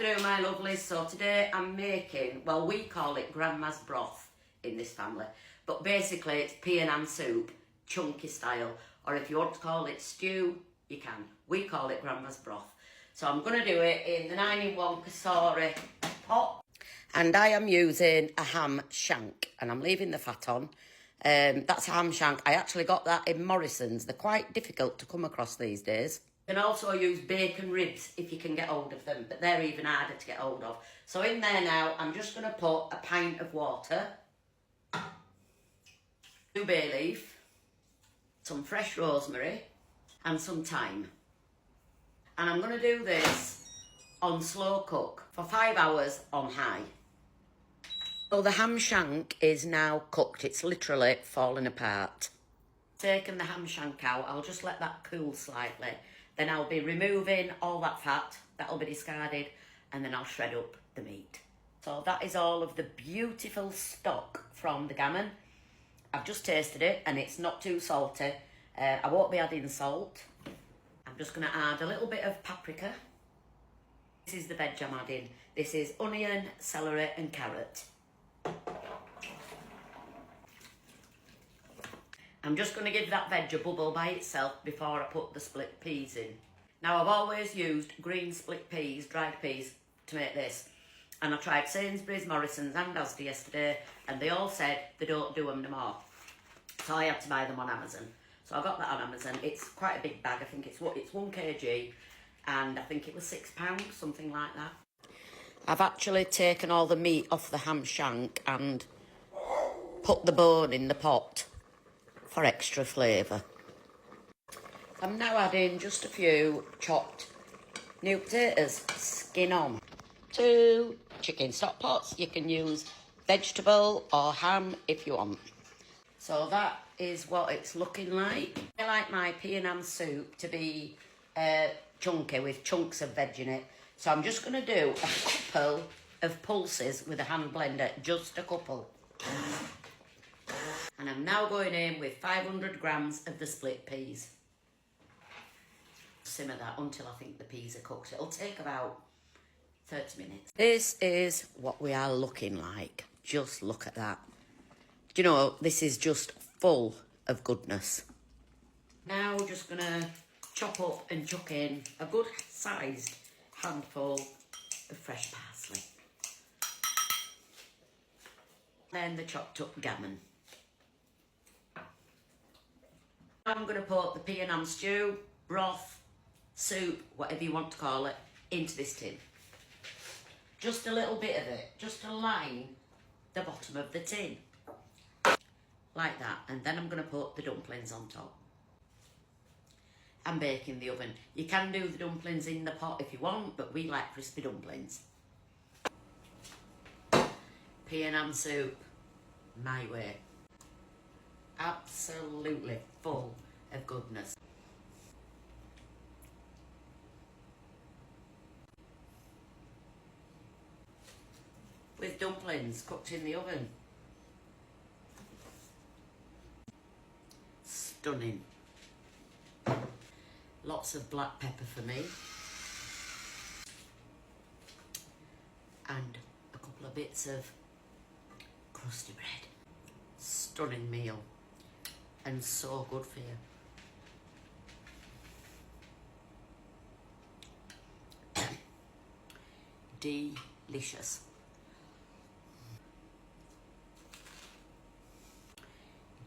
afternoon, my lovelies. So today I'm making, well, we call it grandma's broth in this family, but basically it's pea and ham soup, chunky style, or if you want to call it stew, you can. We call it grandma's broth. So I'm going to do it in the 9-in-1 Kasori pot. And I am using a ham shank, and I'm leaving the fat on. That's a ham shank. I actually got that in Morrison's. They're quite difficult to come across these days. You can also use bacon ribs if you can get hold of them, but they're even harder to get hold of. So in there now, I'm just going to put a pint of water, 2 bay leaf, some fresh rosemary, and some thyme. And I'm going to do this on slow cook for 5 hours on high. So the ham shank is now cooked. It's literally falling apart. Taken the ham shank out, I'll just let that cool slightly. Then I'll be removing all that fat, that'll be discarded, and then I'll shred up the meat. So that is all of the beautiful stock from the gammon. I've just tasted it and it's not too salty. I won't be adding salt. I'm just going to add a little bit of paprika. This is the veg I'm adding. This is onion, celery and carrot. I'm just going to give that veg a bubble by itself before I put the split peas in. Now I've always used green split peas, dried peas, to make this. And I tried Sainsbury's, Morrison's and Asda yesterday and they all said they don't do them no more. So I had to buy them on Amazon. So I got that on Amazon. It's quite a big bag. I think it's 1 kg and I think it was £6, something like that. I've actually taken all the meat off the ham shank and put the bone in the pot for extra flavour. I'm now adding just a few chopped new potatoes, skin on. 2 chicken stock pots. You can use vegetable or ham if you want. So that is what it's looking like. I like my pea and ham soup to be chunky with chunks of veg in it. So I'm just going to do a couple of pulses with a hand blender, just a couple. And I'm now going in with 500 grams of the split peas. Simmer that until I think the peas are cooked. It'll take about 30 minutes. This is what we are looking like. Just look at that. Do you know, this is just full of goodness. Now we're just going to chop up and chuck in a good sized handful of fresh parsley. Then the chopped up gammon. I'm going to put the pea and ham stew, broth, soup, whatever you want to call it, into this tin. Just a little bit of it, just to line the bottom of the tin. Like that. And then I'm going to put the dumplings on top. And bake in the oven. You can do the dumplings in the pot if you want, but we like crispy dumplings. Pea and ham soup, my way. Absolutely full of goodness. With dumplings cooked in the oven. Stunning. Lots of black pepper for me. And a couple of bits of crusty bread. Stunning meal. And so good for you. Delicious.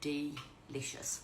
Delicious.